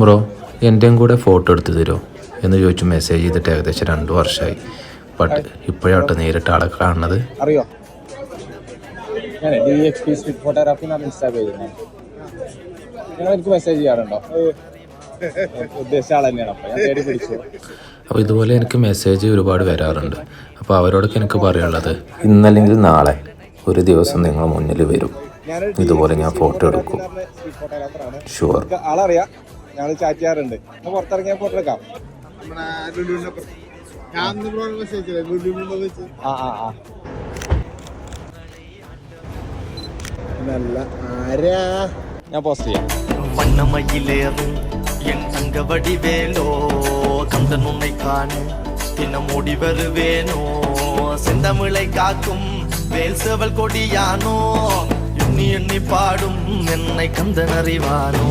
Bro എൻ്റെയും കൂടെ photo എടുത്ത് തരുമോ എന്ന് ചോദിച്ചു മെസ്സേജ് ചെയ്തിട്ട് ഏകദേശം 2 വർഷമായി. ബട്ട് ഇപ്പോഴാട്ടോ നേരിട്ട് ആളെ കാണുന്നത്. അറിയോ ഞാൻ DXP സ്ട്രീറ്റ് ഫോട്ടോഗ്രാഫി എന്നാണ് ഇൻസ്റ്റാ പേജ്. നിങ്ങൾ എനിക്ക് മെസ്സേജ് ചെയ്യാറുണ്ടോ? ഉദ്ദേശിച്ച ആൾ തന്നെയാണ്. അപ്പോൾ ഞാൻ തേടി പിടിച്ചു. അപ്പോൾ ഇതുപോലെ എനിക്ക് മെസ്സേജ് ഒരുപാട് വരാറുണ്ട്. അപ്പോൾ അവരോടൊക്കെ എനിക്ക് പറയാനുള്ളത്, ഇന്നല്ലെങ്കിൽ നാളെ ഒരു ദിവസം നിങ്ങൾ മുന്നിൽ വരും, ഇതുപോലെ ഞാൻ ഫോട്ടോ എടുക്കും. ഷുവർ. ആളറിയാം, ഞങ്ങൾ ചാറ്റ് ചെയ്യാറുണ്ട്. പുറത്തിറങ്ങിയ ഫോട്ടോ എടുക്കാം. ഞാൻ പോസ്റ്റ് ചെയ്യാം. வண்ணமயிலேறும் என் தங்க வடிவேலோ கந்தன் உன்னை காண தினம் ஓடி வருவேனோ செந்தமிழை காக்கும் வேல் சேவல் கொடியானோ எண்ணி எண்ணி பாடும் என்னை கந்தன் அறிவானோ.